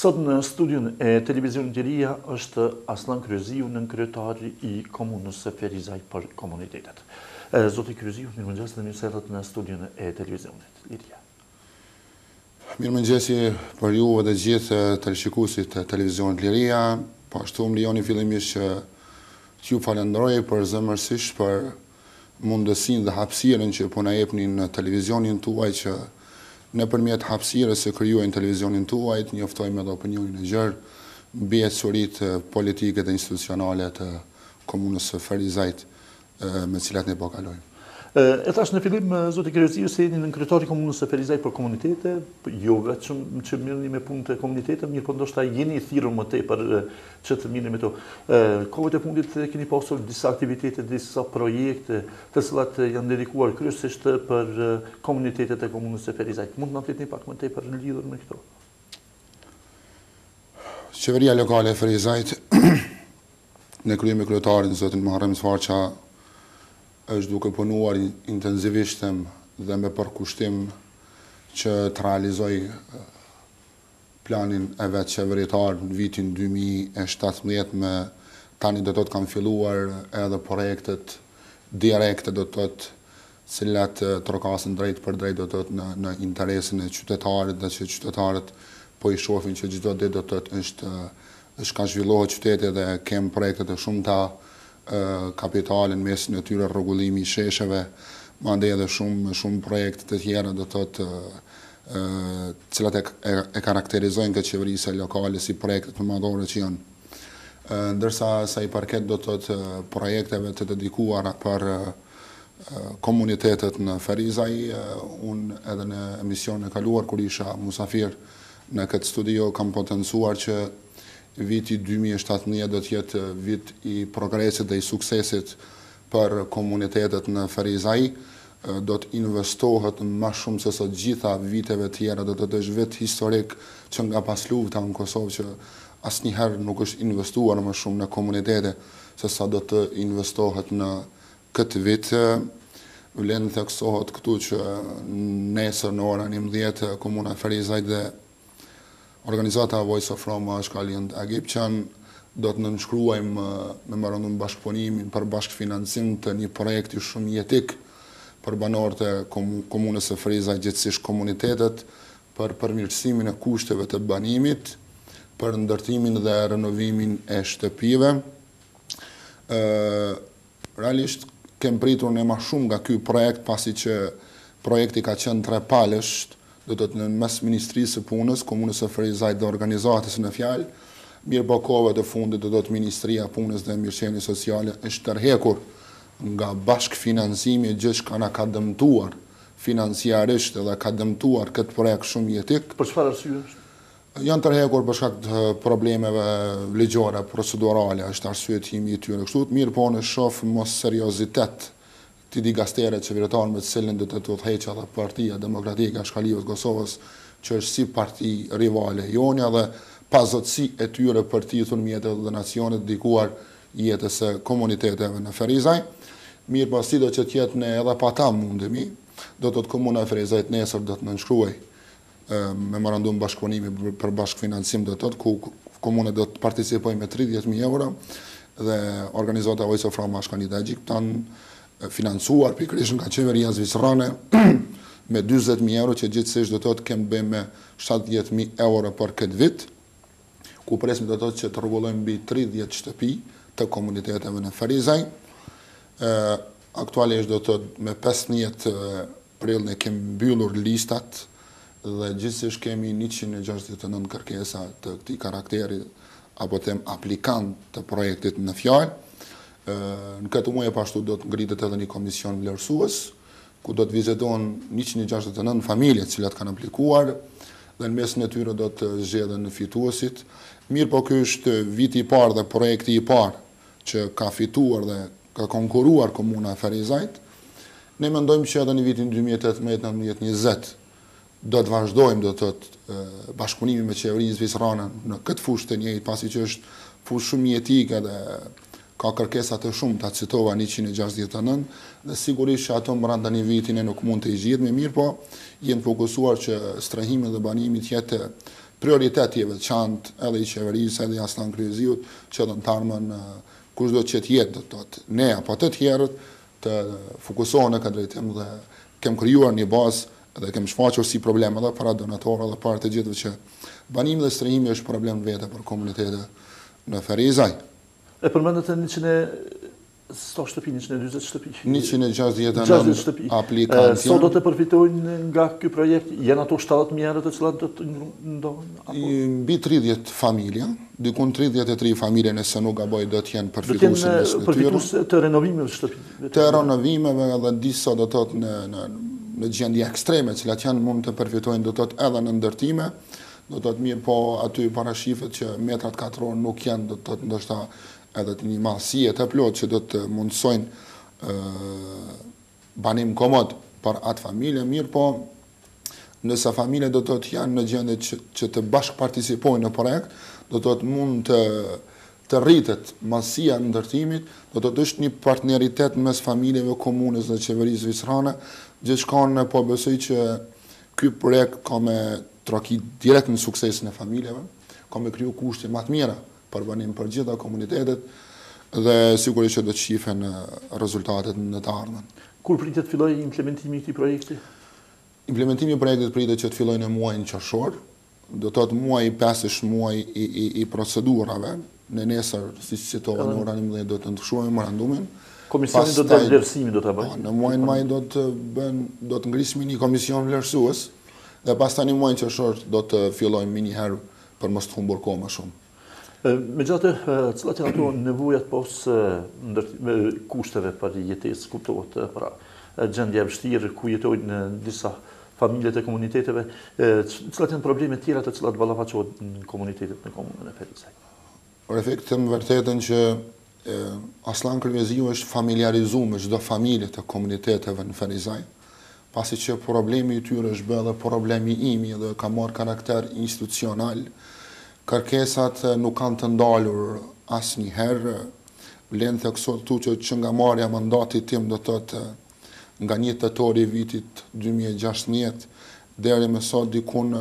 Sot në studion e televizionit Liria është Aslan Kryeziu, nënkryetari i komunës së Ferizaj për komunitetet. Zoti Kryeziu, mirëmëngjes dhe mirë se erdhët në studion e televizionit Liria. Mirëmëngjesi për ju dhe gjithë teleshikuesit të televizionit Liria. Po ashtu më lijoni fillimisht që t'ju falenderoj përzemërsisht për mundësinë dhe hapësirën që po na jepni në televizionin tuaj, që nëpërmjet hapësirës së krijuajnë televizionin tuaj, njoftojmë edhe opinionin e gjerë mbi ecuritë politike dhe institucionale të komunës së Ferizajt me cilat ne po kalojmë. E thash në fillim, zoti Kryeziu, se jeni nënkryetari i komunës së Ferizaj për komunitete, jo vetëm që merrni me punë të komunitetit, mirë po ndoshta jeni i thirrur më tepër që të merrni me to. Kohët e fundit keni pasur disa aktivitete, disa projekte, të cilat janë dedikuar kryesisht për komunitetet e komunës së Ferizajt. Mund të na fletni pak më tepër në lidhje me këto? Qeveria lokale e Ferizajt në krye me kryetarin zotin Muharrem Sfarqa është duke punuar intensivisht dhe me përkushtim që të realizoj planin e vetë qeveritar në vitin 2017 me tani do të kanë filluar edhe projektet direkte do të cilat trokasin drejt për drejt do të në interesin e qytetarit dhe që qytetarët po i shohin që çdo ditë do të është ka zhvillohet qyteti dhe kem projekte të shumta kapitalin mesin e tyre rregullimi i shesheve, mandej edhe shumë projekte të tjera do të cilat e karakterizojnë këtë qeverisë lokale si projekte të madhore që janë. Ndërsa sa i përket do të projekteve të dedikuara për komunitetet në Ferizaj, unë edhe në emisionin e kaluar kur isha musafir në këtë studio kam potencuar që viti 2017 do të jetë vit i progresit dhe i suksesit për komunitetet në Ferizaj. Do të investohet më shumë se sa gjitha viteve tjera, do të është vit historik që nga pas lufta në Kosovë që asnjëherë nuk është investuar më shumë në komunitete se sa do të investohet në këtë vit. Vlen theksohet këtu që nesër në orën 11 komuna Ferizaj dhe organizata Voice of Roma Shkalind Agjipçan do të nënshkruajmë memorandum bashkëpunimi për bashkëfinancim të një projekti shumë jetik për banorët e komunës së Ferizaj, gjithsesi komunitetet, për përmirësimin e kushteve të banimit, për ndërtimin dhe renovimin e shtëpive. Realisht kem pritur ne më shumë nga ky projekt, pasi që projekti ka qenë trepalësht, do të në mes Ministrisë së Punës, Komunës së Ferizajt dhe organizatës në fjalë, mirë po kohëve të fundit do të Ministria e Punës dhe Mirëqenies Sociale është tërhekur nga bashkëfinancimi, gjë që na ka dëmtuar financiarisht dhe ka dëmtuar këtë projekt shumë jetik. Për çfarë arsye është? Janë tërhekur për shkak të problemeve ligjore, procedurale, është arsyetimi i tyre. Kështu mirë po në shoh mos seriozitet të digasteret qeveritar me të cilën do të udhëheqë edhe Partia Demokratike e Shkalive të Kosovës, që është si parti rivale jonja dhe pazotësi e tyre për titull mjetet dhe nacionet dedikuar jetës së komuniteteve në Ferizaj. Mirë po si do që tjetë ne edhe pa ta mundemi, do të komuna e Ferizajt nesër do të nënshkruaj memorandum bashkëpunimi për bashkëfinancim do të ku komuna do të participojë me 30.000 euro dhe organizata Voice of Roma Shkalind Agjipçan financuar pikërisht nga qeveria zvicerane me 40.000 euro që gjithsesi do të kemë bëjmë me 70.000 euro për këtë vit, ku presim do të që të rregullojmë mbi 30 shtëpi të komuniteteve në Ferizaj. Aktualisht do të me 15 prill ne kemi mbyllur listat dhe gjithsesi kemi 169 kërkesa të këtij karakteri apo them aplikant të projektit në fjalë. Në këtë muaj pashtu do të ngritet edhe një komision vlerësues, ku do të vizitohen 169 familje të cilat kanë aplikuar dhe në mesin e tyre do të zgjedhen fituesit. Mirë po ky është viti i parë dhe projekti i parë që ka fituar dhe ka konkuruar komuna e Ferizajt. Ne mendojmë që edhe në vitin 2018-2020 do të vazhdojmë do të bashkëpunimi me qeverinë zvicerane në këtë fushë të njëjtë, pasi që është fushë shumë jetike dhe ka kërkesa të shumta, citova 169 dhe sigurisht që ato brenda një viti ne nuk mund të i zgjidhmë mirë, po jenë fokusuar që strehimi dhe banimi të jetë prioritet i veçantë edhe i qeverisë edhe i Aslan Kryeziut që do të tarmën kushdo që të jetë, do të thotë. Ne apo të tjerët të fokusohen në këtë drejtim dhe kem krijuar një bazë dhe kem shfaqur si probleme edhe para donatorëve dhe para të gjithëve që banimi dhe strehimi është problem vetë për komunitetet në Ferizaj. E përmendet 100 shtëpi, 120 shtëpi. 169 shtëpi. aplikantë. Sot do të përfitojnë nga ky projekt? Janë ato 70.000 të cilat do të ndohen? Mbi 30 familja, dikun 33 familje nëse nuk gaboj do të jenë përfituese në tyre. Përfituese të renovimeve shtëpi. Të renovimeve edhe disa do të thotë në gjendje ekstreme, cilat janë mund të përfitojnë do të thotë edhe në ndërtime, do të thotë mirë po aty parashifet që metrat katror nuk janë do të thotë ndoshta edhe të një mallësie të plot që do të mundsojnë banim komod për atë familje, mirë po nëse familje do të thotë janë në gjendje që të bashkë participojnë në projekt, do të thotë mund të rritet mallësia e ndërtimit, do të thotë është një partneritet mes familjeve, komunës dhe qeverisë zvicrane, gjithçka po besoj që ky projekt ka me troki direkt në suksesin e familjeve, ka me kriju kushte më të mira për banim për gjitha komunitetet dhe sigurisht që do të shihen rezultatet në të ardhmen. Kur pritet filloj implementimi i këtij projekti? Implementimi i projektit pritet që të fillojë në muajin qershor, do të thotë muaji 5 është muaji i procedurave. Në nesër, siç citova në orarin 11 do të ndryshojmë memorandumin. Komisioni do të vlerësimin do ta bëjë. Në muajin maj do të ngrismi një komision vlerësues dhe pastaj në muajin qershor do të fillojmë një herë për mos të humbur kohë më shumë. Megjithatë, cilat janë ato nevojat pas kushteve për jetesë, kuptohet, pra gjendja e vështirë ku jetojnë disa familje të komuniteteve, cilat janë probleme tjera të cilat ballafaqohen në komunitetet në komunën e Ferizaj? Refektim vërtetën që Aslan Kryeziu është familiarizuar me çdo familje të komuniteteve në Ferizaj, pasi që problemi i tyre është bërë problemi im dhe ka marrë karakter institucional. Kërkesat nuk kanë të ndalur asnjëherë, vlen theksotu që nga marrja e mandatit tim do të thotë nga 1 tetor i vitit 2016 deri më sot dikun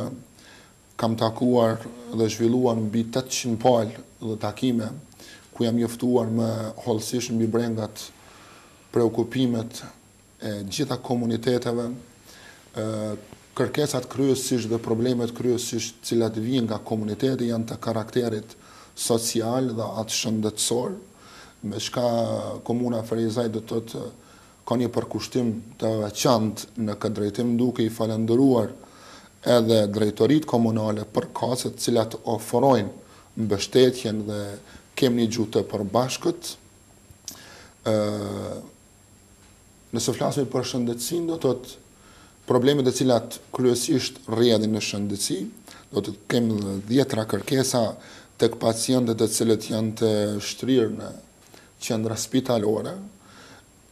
kam takuar dhe zhvilluar mbi 800 palë dhe takime ku jam njoftuar me hollësisht mbi brengat preokupimet e gjitha komuniteteve, kërkesat kryesisht dhe problemet kryesisht cilat vijnë nga komuniteti janë të karakterit social dhe atë shëndetësor, me shka komuna Ferizaj do të thotë ka një përkushtim të veçantë në këtë drejtim duke i falendëruar edhe drejtoritë komunale për kaset cilat ofrojnë mbështetjen dhe kemi një gjuhë të përbashkët. Nëse flasim për shëndetësinë, do të thotë problemet e cilat kryesisht rrjedhin në shëndetësi, do të kemi 10 kërkesa tek pacientët e cilët janë të shtrirë në qendra spitalore,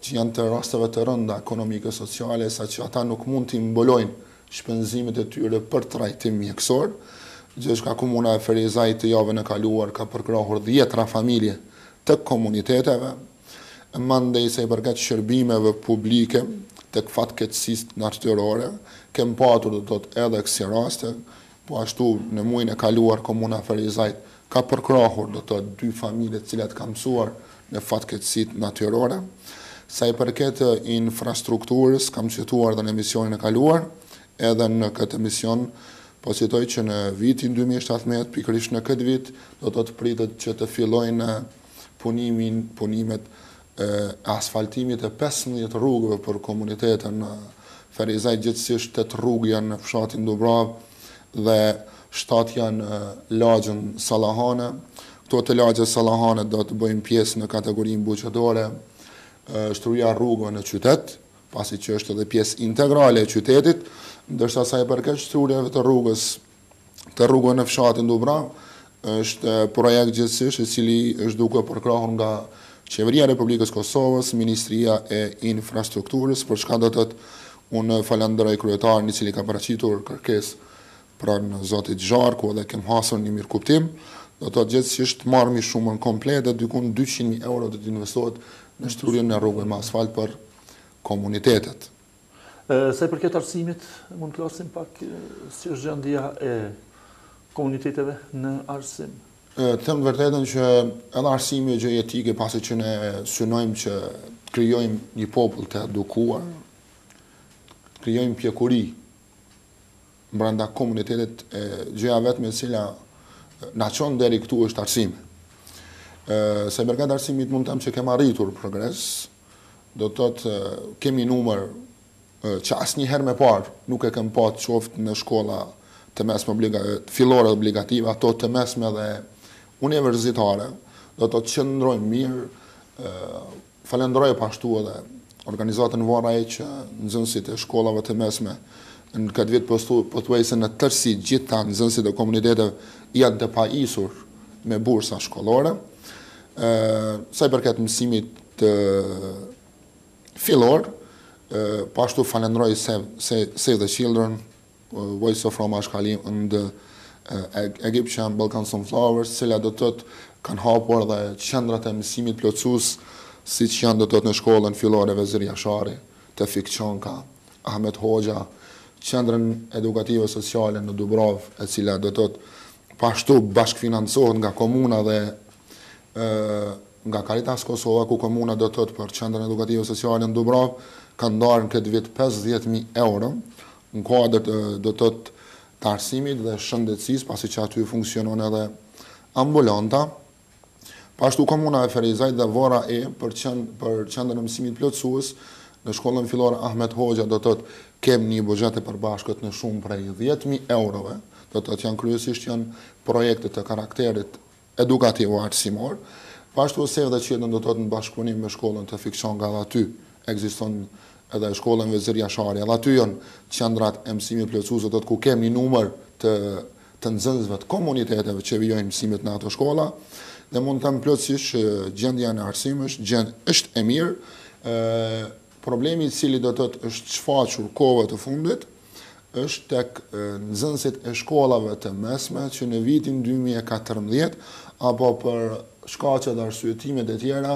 që janë të rasteve të rënda ekonomike sociale, sa që ata nuk mund të mbolojnë shpenzimet e tyre për trajtim mjekësor. Gjithçka komuna e Ferizaj të javën e kaluar ka përkrahur 10 familje të komuniteteve, mandej se i përket shërbimeve publike tek fatkeqësisë natyrore, kem patur do të thotë edhe kësi raste, po ashtu në muajin e kaluar komuna e Ferizajt ka përkrahur do të thotë 2 familje të cilat kanë mësuar në fatkeqësitë natyrore. Sa i përket infrastrukturës, kam cituar dhe në emisionin e kaluar, edhe në këtë emision, po citoj që në vitin 2017, pikërisht në këtë vit, do të pritet që të fillojnë punimet asfaltimit e 15 rrugëve për komunitetën në Ferizaj, gjithësisht 8 rrugë janë në fshatin Dubrav dhe 7 janë lagjën Sallahane. Këto të lagjën Sallahane do të bëjmë pjesë në kategorinë buqëtore, shtruja rrugëve në qytet, pasi që është edhe pjesë integrale e qytetit, ndërsa sa i përket shtrujave të rrugëve në fshatin Dubrav, është projekt gjithësisht i cili është duke përkrahur nga Qeveria e Republikës Kosovës, Ministria e Infrastrukturës, për çka do të thotë unë falenderoj kryetarin i cili ka paraqitur kërkesë pranë zotit Zharku dhe kem hasur një mirëkuptim, do të thotë gjithësisht marrëmi shumën komplete, dikun 200.000 euro do të investohet në shtryrjen e rrugëve me asfalt për komunitetet. Sa i përket arsimit, mund të flasim pak si është gjendja e komuniteteve në arsim? Them të vërtetën që edhe arsimi gjë etike pasi që ne synojmë që krijojmë një popull të edukuar, krijojmë pjekuri brenda komunitetit, gjëja vetme e cila na çon deri këtu është arsimi. Se përkat arsimit mund të them që kemi arritur progres, do të thotë kemi numër që asnjëherë më parë nuk e kem pasur qoftë në shkolla të mesme fillore obligative, ato të mesme dhe universitare, do të qëndrojmë mirë, falenderoj pashtu edhe organizatën Varaj që nxënësit e shkollave të mesme në këtë vit pothuajse në tërësi gjitha nxënësit e komuniteteve janë të pajisur me bursa shkollore. Sa i përket mësimit të fillor, pashtu falenderoj Save the Children, Voice of Roma Ashkalim and Egyptian Balkan Sunflowers, cila do të thotë kanë hapur dhe qendrat e mësimit plotësues, siç janë do të thotë në shkollën fillore Vezir Jashari, Tefik Çonka, Ahmet Hoxha, qendrën edukative sociale në Dubrav, e cila do të thotë pashtu bashkëfinancohet nga komuna dhe nga Caritas Kosova, ku komuna do të thotë për qendrën edukative sociale në Dubrav kanë ndarë në këtë vit 50.000 euro në kuadër do të thotë të arsimit dhe shëndetësisë, pasi që aty funksionon edhe ambulanta. Pashtu komuna e Ferizajt dhe Vara për qendrën e mësimit plotësues në shkollën fillore Ahmet Hoxha do të thotë kem një buxhet të përbashkët në shumë prej 10.000 eurove, do të thotë janë kryesisht janë projekte të karakterit edukativ o arsimor. Pashtu Save the Children do të thotë në bashkëpunim me shkollën të Fikçonga, dhe aty ekziston edhe shkollën Vezir Jashari, edhe aty janë qendrat e mësimit plotësues, do të thotë ku kemi një numër të nxënësve të komuniteteve që vijojnë mësimit në ato shkolla, dhe mund të them plotësisht gjendja në arsim është e mirë. Problemi i cili do të thotë është shfaqur kohëve të fundit është tek nxënësit e shkollave të mesme që në vitin 2014 apo për shkaqe dhe arsyetimet e tjera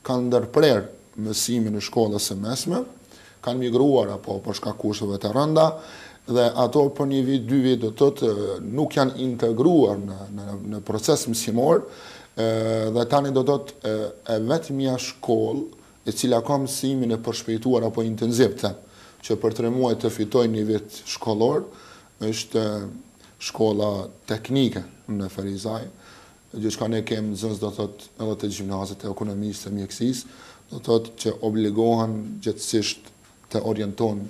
kanë ndërprer mësimin në shkollës së mesme, kanë migruar apo për shkak kushteve të rënda, dhe ato për një vit, 2 vit do të thotë nuk janë integruar në proces mësimor, dhe tani do të thotë e vetmja shkollë e cila ka mësimin e përshpejtuar apo intensiv që për 3 muaj të fitojnë një vit shkollor është shkolla teknike në Ferizaj, gjithçka ne kemi nxënës do të thotë edhe të gjimnazit të ekonomisë, të mjekësisë, do të thotë që obligohen gjithsesi të orientohen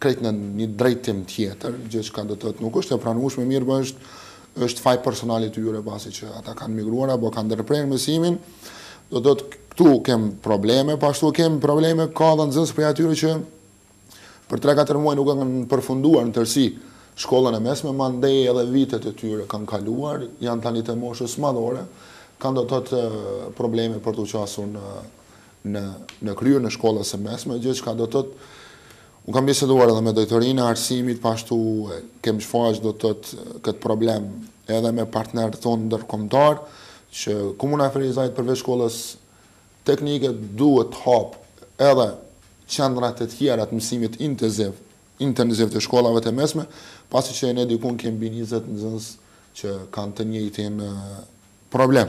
krejt në një drejtim tjetër, gjithçka do të thotë nuk është e pranueshme mirë, por është faj personal i tyre pasi që ata kanë migruar apo kanë ndërprerë mësimin. Do të thotë këtu kem probleme, po ashtu kem probleme ka dhe nxënës prej atyre që për 3-4 muaj nuk kanë përfunduar në tërësi shkollën e mesme, mandej edhe vitet e tyre kanë kaluar, janë tani të moshës madhore, kanë do të thotë probleme për të qasur në kryer në shkollës së mesme, gjithçka do të thotë unë kam biseduar edhe me drejtorinë e arsimit, pashtu kem shfaq do të thotë këtë problem edhe me partnerët tonë ndërkombëtar, që komuna e Ferizajt përveç shkollës teknike duhet hap edhe qendrat e tjera të mësimit intensiv të shkollave të mesme, pasi që ne dikun kemi mbi 20 nxënës që kanë të njëjtin problem.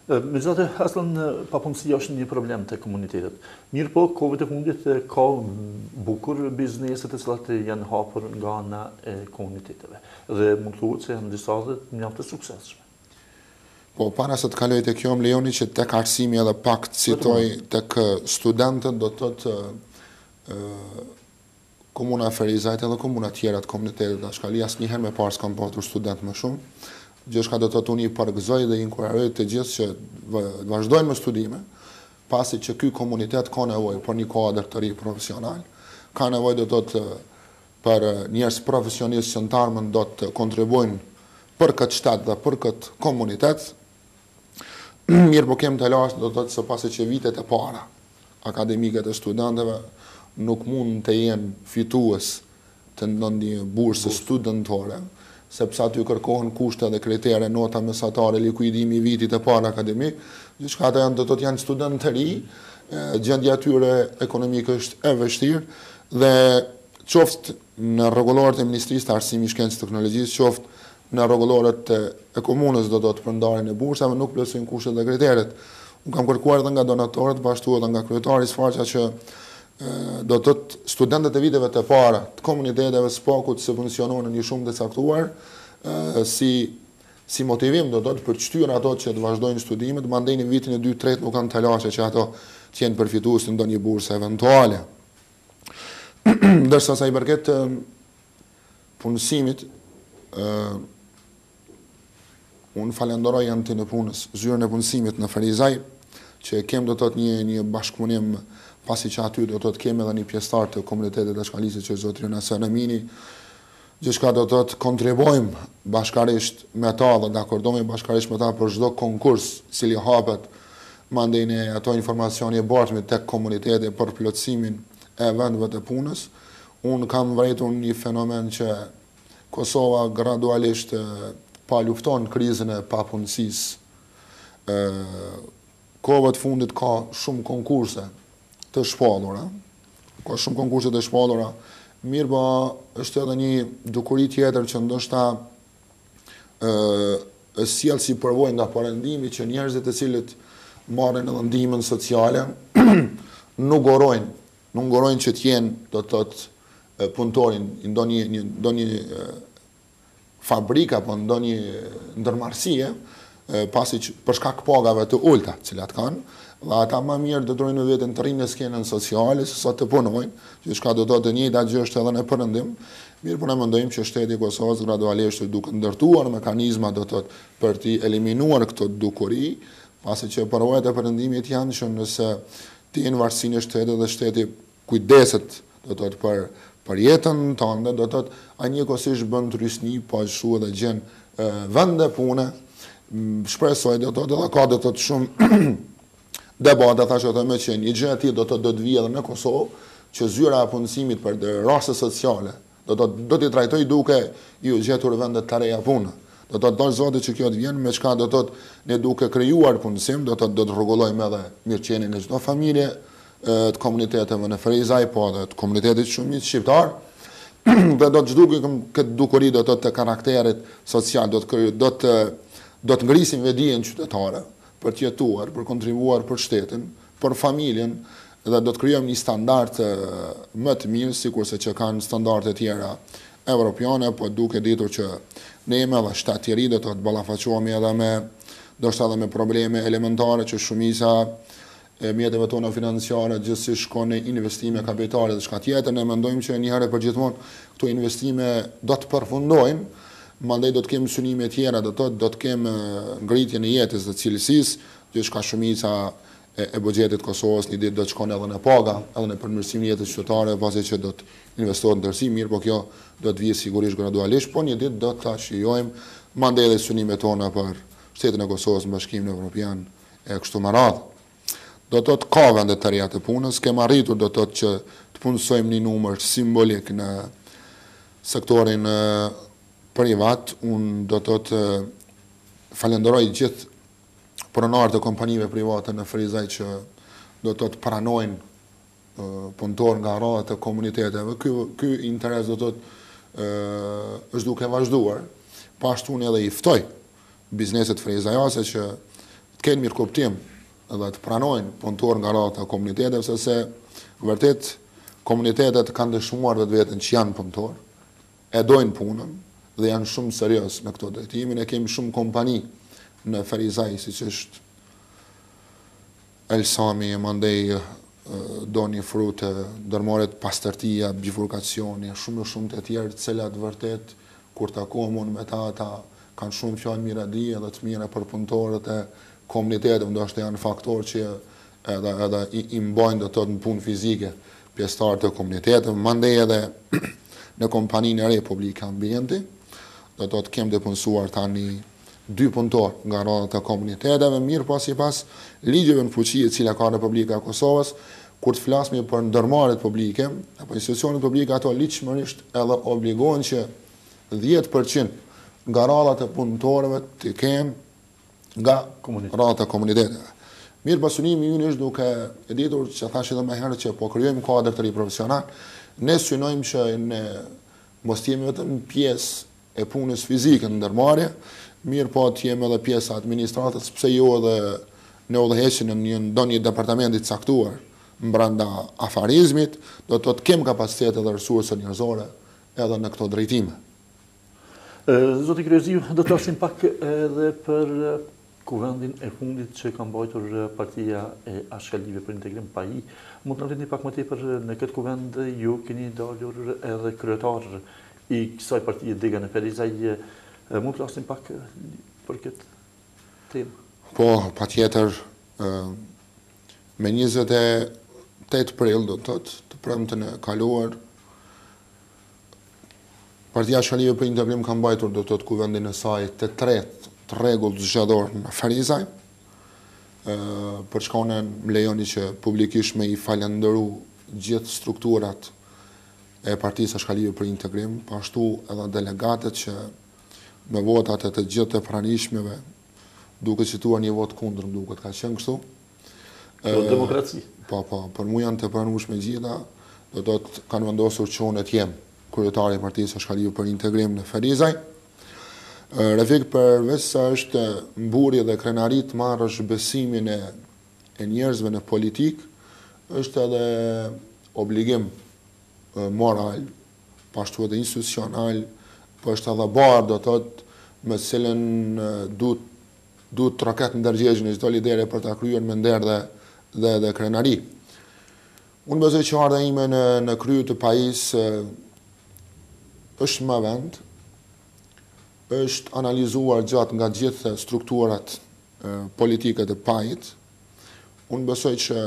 Megjithatë, aslan papunësia është një problem të komunitetet. Mirë po, kohëve të fundit ka bukur bizneset e cilat janë hapur nga ana e komuniteteve. Dhe mund të thuhet se janë disa mjaft të suksesshme. Po, para se të kaloj të kjo, më lejoni që tek arsimi edhe pak të citoj tek studentët, do të thotë komuna e Ferizajt edhe komuna tjera të komunitetit Dashkali, asnjëherë më parë s'kam pasur student më shumë. Gjithçka do të thotë unë i përgëzoj dhe i inkurajoj të gjithë që vazhdojnë me studime, pasi që ky komunitet ka nevojë për një kuadër të ri profesional, ka nevojë do të thotë për njerëz profesionistë që ndarmën do të kontribuojnë për këtë shtat dhe për këtë komunitet. Mirë po kemë të lasë do të thotë se pasi që vitet e para akademike të studentëve nuk mund të jenë fitues të ndonjë burse studentore, sepse aty kërkohen kushte dhe kritere, nota mesatare, likuidimi i vitit e parë akademik, gjithçka ata janë do të thotë janë studentë të ri, gjendja e tyre ekonomike është e vështirë dhe qoftë në rregulloret e Ministrisë të Arsimit, Shkencës dhe Teknologjisë, qoftë në rregullorët e komunës do të përndarjen e bursave nuk plotësojnë kushtet dhe kriteret. Unë kam kërkuar edhe nga donatorët, bashkë edhe nga kryetari Sfarqa që do të thotë studentët e viteve të para të komuniteteve spakut se funksionon në një shumë të caktuar si motivim do të thotë për të shtyrë ato që të vazhdojnë studimet, mandej në vitin e 2-3 nuk kanë talashe që ato të jenë përfitues në ndonjë bursë eventuale. Ndërsa sa i përket punësimit, unë falenderoj janë të në punës, zyrën e punësimit në Ferizaj, që kem do të të një bashkëpunim, pasi që aty do të të kem edhe një pjesëtar të komunitetit të shkalisë që zotri Nasser Amini, gjithçka do të të kontribojmë bashkarisht me ta dhe të akordojmë bashkarisht me ta për çdo konkurs cili hapet, mandej ato informacioni e bartëmit tek komuniteti për plotësimin e vendeve të punës. Unë kam vërejtur një fenomen që Kosova gradualisht pa lufton krizën e papunësisë. Kohëve të fundit ka shumë konkurse të shpallura. Mirë ba është edhe një dukuri tjetër që ndoshta sjell si përvojë nga parendimi që njerëzit e cilët marrin edhe ndihmën sociale nuk ngorojnë që të jenë do të thotë punëtorin në ndonjë fabrikë apo ndonjë ndërmarrësie, pasi që për shkak pagave të ulta cilat kanë, dhe ata më mirë detyrojnë veten të rrinë në skenën sociale se sa të punojnë, që çka do të thotë njëjta gjë është edhe në perëndim. Mirë, po ne mendojmë që shteti i Kosovës gradualisht duke ndërtuar mekanizma do të thotë për të eliminuar këtë dukuri, pasi që përvojat e perëndimit janë që nëse ti në varësinë e shtetit dhe shteti kujdeset do të thotë për jetën tënde, do të thotë ai njëkohësisht bën turistni, po ashtu edhe gjen vende pune, shpresoj do të thotë edhe ka do të thotë shumë debate thashë të më që një gjë e tillë do të vijë edhe në Kosovë, që zyra e punësimit për raste sociale do t'i trajtoj duke ju gjetur vende të reja pune. Do të thotë zoti që kjo të vjen me çka do të thotë ne duke krijuar punësim, do të rregullojmë edhe mirëqenien e çdo familje të komuniteteve në Ferizaj, po edhe të komunitetit shumit shqiptar, dhe do të zhdukëm këtë dukuri do të karakterit social, do të ngrisim vedijen qytetare për të jetuar, për kontribuar për shtetin, për familjen, dhe do të krijojmë një standard më të mirë, sikurse që kanë standarde tjera evropiane, po duke ditur që ne jemi edhe shtat tjerë do të ballafaqohemi edhe me probleme elementare që shumica e mjeteve tona financiare gjithsesi shkon në investime kapitale dhe shka tjetër. Ne mendojmë që një herë për gjithmonë këto investime do të përfundojnë, mandej do të kemë synime tjera, do të kemë ngritjen e jetës dhe cilësisë, gjithçka shumica e buxhetit Kosovës një ditë do të shkon edhe në paga, edhe në përmirësimin e jetës qytetare, pasi që do të investohet në tërësi, mirë, po kjo do të vijë sigurisht gradualisht, po një ditë do ta shijojmë mandej edhe synimet tona për shtetin e Kosovës në Bashkimin Evropian e kështu me radhë. Do të thotë ka vende të reja të punës, kemë arritur do të thotë që të punësojmë një numër simbolik në sektorin privat. Unë do të thotë falenderoj gjithë pronarët e kompanive private në Ferizaj që do të thotë pranojnë punëtor nga rradhat e komuniteteve. Ky interes do të thotë është duke vazhduar. Pashtu unë edhe i ftoj bizneset ferizajase që të kenë mirë kuptim dhe të pranojnë punëtor nga rradhat e komuniteteve, sepse vërtet komunitetet kanë dëshmuar vetveten që janë punëtor, e dojnë punën dhe janë shumë serioz në këto drejtime. Ne kemi shumë kompani në Ferizaj, siç është Elsami, mandej Doni Frute, ndërmarrjet pastërtia, bifurkacioni, shumë të tjerë, të cilat vërtet kur takohem unë me ta kanë shumë fjalë miradije dhe të mira për punëtorët e komunitetit, ndoshta janë faktor që edhe i mbajnë do të thotë në punë fizike pjesëtarët e komunitetit, mandej edhe në kompaninë e Republika Ambienti, do të thotë kemë të punësuar tani 2 punëtor nga rradhat e komuniteteve, mirë pas ligjeve në fuqi e cila ka Republika e Kosovës, kur të flasim për ndërmarrjet publike apo institucionet publike, ato ligjshmërisht edhe obligohen që 10% nga rradhat e punëtorëve të kenë nga rradhat e komuniteteve. Mirë, pasunimi ynë është duke e ditur që thash edhe më herët që po krijojmë kuadër të ri profesional, ne synojmë që ne mos jemi vetëm pjesë e punës fizike në ndërmarrje, mirë po të jemi edhe pjesa administratës, pse jo edhe në udhëheqjen në ndonjë departamentit caktuar brenda afarizmit, do të kem kapacitet edhe resurse njerëzore edhe në këto drejtime. Zoti Kryeziu, do të flasim pak edhe për kuvendin e fundit që ka mbajtur Partia e Ashkalive për Integrim PAI. Mund të na pak më tepër në këtë kuvend ju keni dalur edhe kryetar i kësaj partie Degan e Ferizaj. Mund të flasim pak për këtë temë? Po, patjetër, me 28 prill do të premten e kaluar, Partia Ashkalive për Integrim ka mbajtur do të kuvendin e saj të tretë rregull zgjedhor në Ferizaj. Për çka më lejoni që publikisht me i falenderu gjithë strukturat e Partisë Ashkalive për Integrim, ashtu edhe delegatët që me votat e të gjithë të pranishmeve, duke cituar një vot kundër, duke ka qenë kështu. Demokraci. Po, për mu janë të pranueshme gjitha, do të kanë vendosur që unë të jem kryetari i Partisë Ashkalive për Integrim në Ferizaj. Refik përveç se është mburje dhe krenari të marrësh besimin e njerëzve në politik, është edhe obligim moral, pashtu edhe institucional, po është edhe barë do të me cilën duhet të raket në ndërgjegjën e çdo lidere për të kryer me nder dhe krenari. Unë besoj që ardha ime në krye të PAI-s është më vend, është analizuar gjatë nga gjithë strukturat politike të PAI-t. Unë besoj që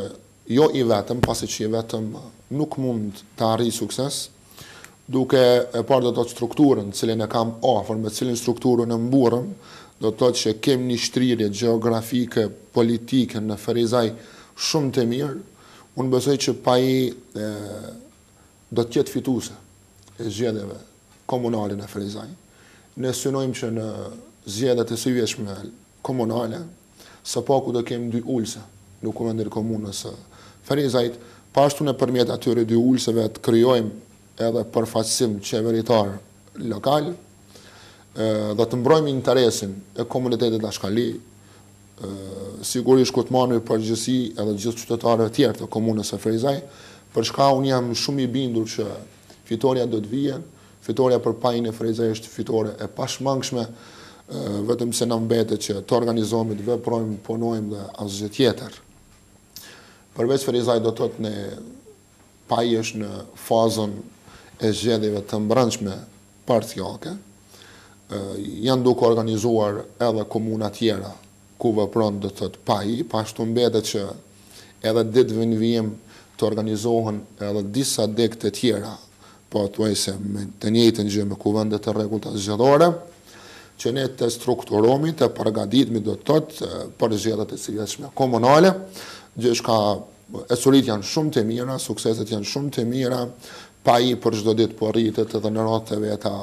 jo i vetëm, pasi që i vetëm nuk mund të arrijë sukses, duke e parë do të strukturën, cilën e kam afër, me cilën strukturën e mburëm, do të thotë që kem një shtrirje gjeografike, politike në Ferizaj shumë të mirë. Unë besoj që PAI do të jetë fituese e zgjedhjeve komunale në Ferizaj. Ne synojmë që në zgjedhjet e së vjetshme komunale, së paku do kem 2 ulse në kuvendin e komunës së Ferizajt, pashtu nëpërmjet atyre 2 ulseve të krijojmë edhe përfaqësim qeveritar lokal, dhe të mbrojmë interesin e komunitetit ashkali, sigurisht ku të marrë përgjegjësi edhe gjithë qytetarëve tjerë të komunës së Ferizaj, për çka unë jam shumë i bindur që fitoria do të vijë. Fitoria për PAI-n e Ferizaj është fitore e pashmangshme, vetëm se na mbetet që të organizohemi, të veprojmë, punojmë dhe asgjë tjetër. Përveç Ferizaj do të thotë ne PAI është në fazën e zgjedhjeve të brendshme partiake. Janë duke organizuar edhe komuna tjera ku vepron do të thotë PAI, pashtu mbetet që edhe ditëve në vijim të organizohen edhe disa degë të tjera, po thuajse me të njëjtën gjë me kuvendet e rregulta zgjedhore, që ne të strukturohemi, të përgatitemi do të thotë për zgjedhjet e së komunale, gjëshka esurit janë shumë të mira, sukseset janë shumë të mira, PAI për çdo ditë po rritet edhe në radhë të veta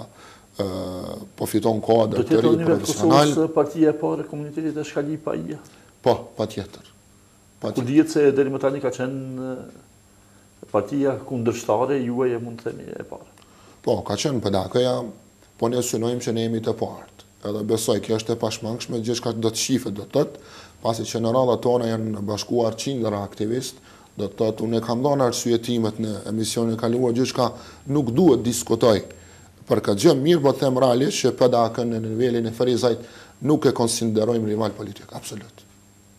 po fiton kodër të ri profesional. Do të jetë partia e parë e komunitetit ashkali PAI? Po, patjetër. Ku dihet se deri më tani ka qenë partia kundërshtare juaj e mund të themi e parë. Po, ka qenë PDAK-ja, po ne synojmë që ne jemi të partë. Edhe besoj kjo është e pashmangshme, gjithçka do të shifet do të thotë, pasi që në radhat tona janë bashkuar qindra aktivist, do të thotë unë kam dhënë arsyetimet në emisionin e kaluar, gjithçka nuk duhet diskutoj për këtë gjë, mirë po them realisht që PDAK-n në nivelin e Ferizajt nuk e konsiderojmë rival politik, absolut.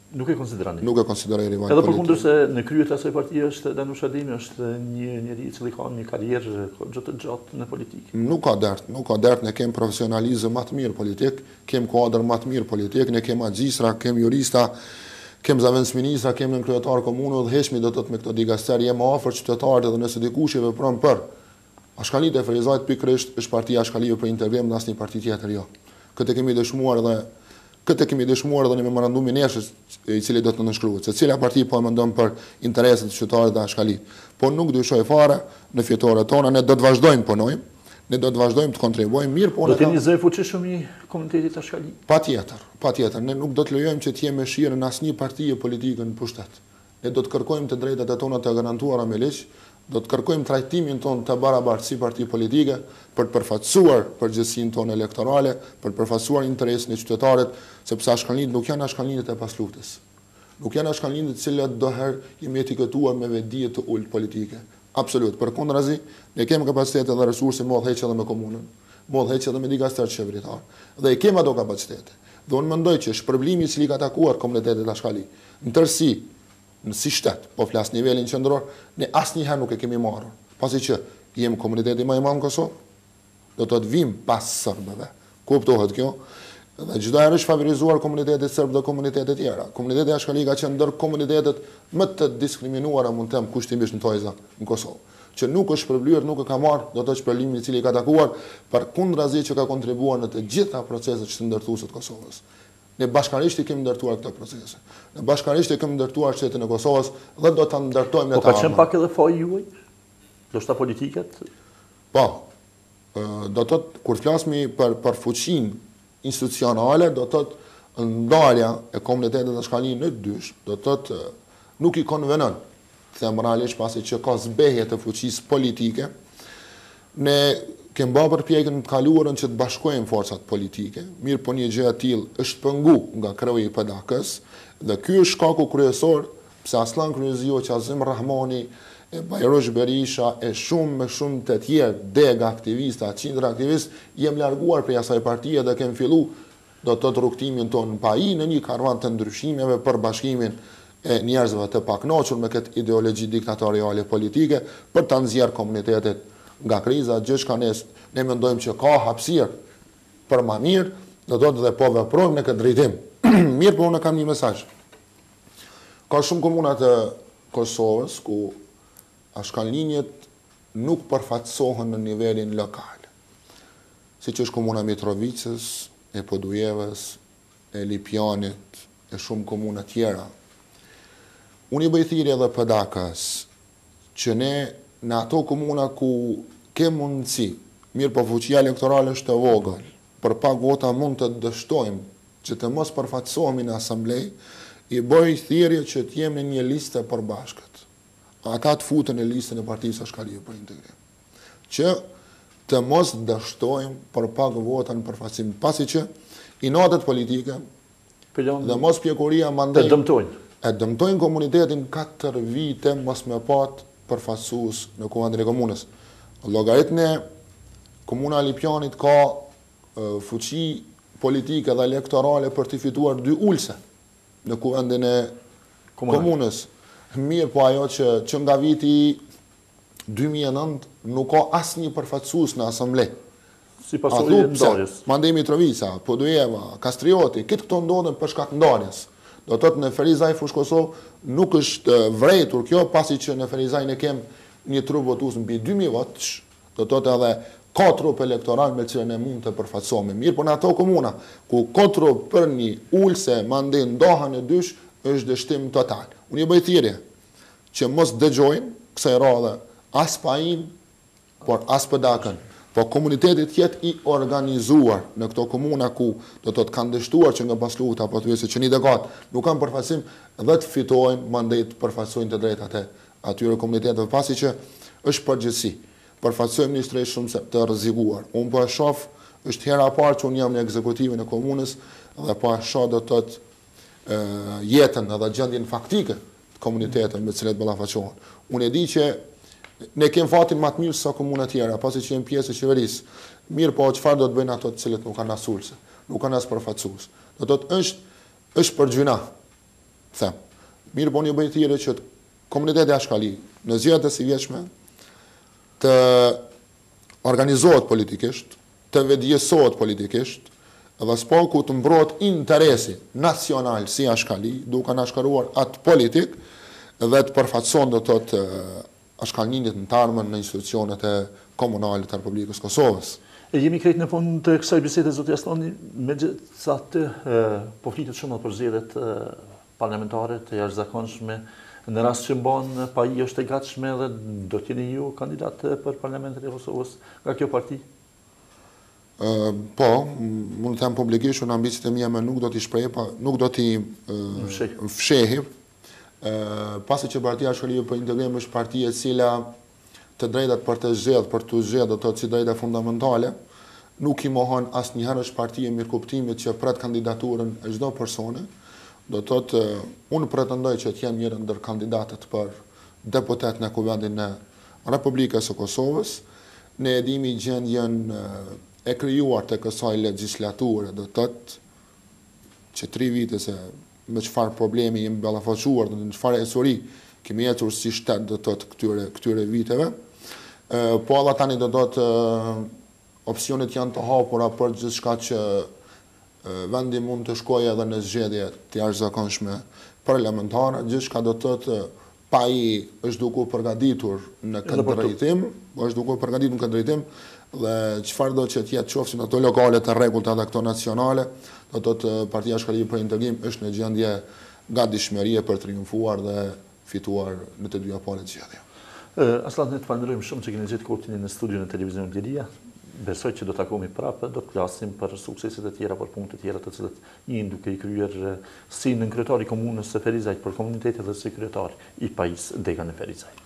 Nuk e konsiderani? Nuk e konsideroj rival politik. Edhe përkundër se në krye të asaj partie është Danush Ademi, është një njeri i cili ka një karrierë gjithë gjatë në politikë. Nuk ka dert, ne kem profesionalizëm më të mirë politik, kem kuadër më të mirë politik, ne kem magjistra, kem jurista, kem zëvendësministra, kem në kryetar komunë, dhe heshmi do të thotë me këto digasteri jemi afër qytetarët edhe nëse dikush e vepron për Ashkalitë e Ferizajt pikërisht është Partia Ashkalive për Integrim, asnjë parti tjetër jo. Këtë kemi dëshmuar edhe në memorandumin e neshës i cili do të nënshkruhet, se cila parti po mendon për interesat e qytetarëve të Ashkalit. Po nuk dyshoj fare në fitoret tona, ne do të vazhdojmë punojmë, ne do të vazhdojmë të kontribuojmë mirë, po do të jeni zë fuqishëm i komunitetit ashkalit. Patjetër, ne nuk do të lejojmë që të jemi shirë në asnjë parti politike në pushtet. ne do të kërkojmë të drejtat e tona të garantuara me ligj, do të kërkojmë trajtimin tonë të barabartë si parti politike për të përfaqësuar përgjegjësinë tonë elektorale, për të përfaqësuar interesin e qytetarit, sepse ashkanlinjt nuk janë ashkanlinjt e pasluftës. Nuk janë ashkanlinjt të cilët doherë jemi etiketuar me vetdije të ulët politike. Absolut. Përkundrazi, ne kemi kapacitete dhe resurse me udhëheqje edhe me komunën, me udhëheqje edhe me dikaster qeveritar. Dhe i kemi ato kapacitete. Dhe unë mendoj që shpërblimi i cili ka takuar komunitetet Lashkali, në tërësi, në si shtet, po flas nivelin qendror, ne asnjëherë nuk e kemi marrur. Pasi që jemi komuniteti më i madh në Kosovë, do të vim pas serbëve. Kuptohet kjo? Dhe çdo herë është favorizuar komuniteti serb dhe komunitetet tjera. Komuniteti Lashkali ka qenë ndër komunitetet më të diskriminuara mund të them kushtimisht në tojza në Kosovë. Që nuk është shpërblyer, nuk e ka marrë, do të thotë shpërblimin i cili ka takuar, përkundrazi që ka kontribuar në të gjitha proceset që të ndërtuese të Kosovës. Ne bashkarisht i kemi ndërtuar këto procese. Ne bashkarisht i kemi ndërtuar shtetin e Kosovës dhe do ta ndërtojmë në të ardhmen. Po ka qenë pak edhe faji juaj? Do shta politiket? Po. Do të thotë kur flasmi për fuqinë institucionale, do të thotë ndarja e komunitetit Lashkali në dysh, do të thotë nuk i konvenon them realisht pasi që ka zbehje të fuqisë politike. Ne kemi bërë përpjekjen të kaluarën që të bashkojmë forcat politike, mirë po një gjë e tillë është pengu nga kreu i PDAK-s dhe ky është shkaku kryesor pse Aslan Kryezio, Qazim Rahmani, Bajrosh Berisha e shumë të tjerë dega aktivista, qindra aktivistë jem larguar prej asaj partie dhe kemi fillu do të thotë rrugtimin tonë në paji në një karvan të ndryshimeve për bashkimin e njerëzve të pakënaqur me këtë ideologji diktatoriale politike për ta nxjerrë komunitetet nga kriza, gjë që ne mendojmë që ka hapësirë për më mirë, do të thotë dhe po veprojmë në këtë drejtim. Mirë, po unë kam një mesazh. Ka shumë komuna të Kosovës ku ashkanlinjet nuk përfaqësohen në nivelin lokal. Siç është komuna Mitrovicës, e Podujevës, e Lipjanit, e shumë komuna tjera. Unë i bëj thirrje edhe PDAK-s që ne në ato komuna ku ke mundësi, mirë po fuqia elektorale është e vogël, për pak vota mund të dështojmë që të mos përfaqësohemi në asamblej, i bëj thirrje që të jemi në një listë e përbashkët. Ata të futen në listën e Partisë Lashkali për Integrim. Që të mos dështojmë për pak vota në përfaqësim, pasi që inatet politike dhe mos pjekuria mandej e dëmtojnë komunitetin 4 vite mos me pat përfaqësues në kuvendin e komunës. Llogaritën e komuna Lipjanit ka fuqi politike dhe elektorale për të fituar 2 ulse në kuvendin e komunës. Mirë, po ajo që nga viti 2009 nuk ka asnjë përfaqësues në asamble. Si pasojë e ndarjes. Mandej Mitrovica, Podujeva, Kastrioti, këto ndodhen për shkak të ndarjes. Do të thotë në Ferizaj Fush Kosovë nuk është vërejtur kjo, pasi që në Ferizaj ne kem një trup votues mbi 2000 votësh, do të thotë edhe ka trup elektoral me cilën ne mund të përfaqësohemi. Mirë, por në ato komuna ku ka trup për një ulse mandej ndohen në dysh, është dështim total. Unë i bëj thirrje që mos dëgjojnë kësaj radhe as PAIN, por as PDAK-n. Po komunitetit jetë i organizuar në këto komuna ku do të kanë dështuar që nga pas lufta apo të që një dekat nuk kanë përfaqësim dhe të fitojnë mandat të përfaqësojnë të drejtat e atyre komuniteteve, pasi që është përgjithësi. Përfaqësojmë një shtresë shumë të rrezikuar. Unë po e shoh, është hera e parë që unë jam në ekzekutivin e komunës dhe po e shoh do të thotë jetën edhe gjendjen faktike të komuniteteve me të cilat ballafaqohen. Unë e di që ne kemi fatin më të mirë se komuna tjera, pasi që jemi pjesë e qeverisë. Mirë, po çfarë do të bëjnë ato të cilët nuk kanë as ulse, nuk kanë as përfaqësues. Do të thotë është për gjuna. Them. Mirë, po unë bëj thirrje që komuniteti Lashkali në zgjedhjet e sivjetshme të organizohet politikisht, të vetëdijsohet politikisht, dhe s'paku të mbrohet interesi nacional si Lashkali, duke na shkaruar atë politik dhe të përfaqëson do të thotë ashkanlinjit në tarmën në institucionet e komunale të Republikës Kosovës. E jemi krejt në fund të kësaj bisede, zoti Aslani, megjithatë po flitet shumë për zgjedhjet parlamentare të jashtëzakonshme, në rast që mban PAI është e gatshme dhe do t'jeni ju kandidat për parlamentin e Kosovës nga kjo parti? Po, mund të them publikisht, unë ambicet e mia nuk do t'i shpreh, nuk do t'i fshehim, Pasi që Partia Shkëllive për Integrim është partia e cila të drejtat për të zgjedh, për të zgjedh, do të thotë si drejta fundamentale, nuk i mohon asnjëherë është partia e mirëkuptimit që pret kandidaturën e çdo personi. Do të thotë unë pretendoj që të jem njëri ndër kandidatët për deputet në Kuvendin e Republikës së Kosovës. Ne e dimi gjendjen e krijuar të kësaj legjislature, do të thotë që 3 vite se me çfarë problemi jemi ballafaquar, në çfarë histori kemi jetur si shtet, do të thotë këtyre viteve. Po alla tani do të thotë opsionet janë të hapura për gjithçka që vendi mund të shkojë edhe në zgjedhje të jashtëzakonshme parlamentare, gjithçka do të thotë pa i është duke u përgatitur në këtë drejtim, dhe çfarë do që të jetë qofshin ato lokale të rregullta dhe ato nacionale, do të thotë Partia Shkëllive për Integrim është në gjendje gatishmërie për triumfuar dhe fituar në të dyja palët zgjedhje. Aslan, ne të falenderojmë shumë që keni gjetë kohën në studion e televizionit Liria. Besoj që do të takohemi prapë, do të flasim për sukseset e tjera, për punkte tjera të cilët jeni duke i kryer si në kryetari i komunës së Ferizajt për komunitetin dhe si kryetari i pajisë Degan e Ferizajt.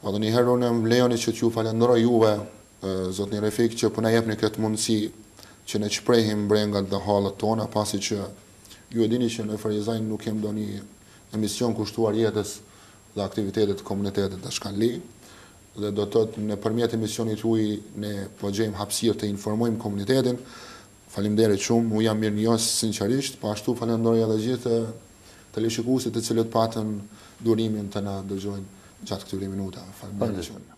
Po edhe një herë unë më lejoni që t'ju falenderoj juve, zotni Refik, që po na jepni këtë mundësi që ne shprehim brengat dhe hallet tona, pasi që ju e dini që në Ferizaj nuk kem ndonjë emision kushtuar jetës dhe aktivitetet të komunitetit të Shkanli. Dhe do të thotë nëpërmjet emisionit tuaj ne po gjejmë hapësirë të informojmë komunitetin. Faleminderit shumë, u jam mirënjohës sinqerisht, po ashtu falenderoj edhe gjithë televizionistët të cilët patën durimin të na dëgjojnë gjatë këtyre minutave. Faleminderit shumë.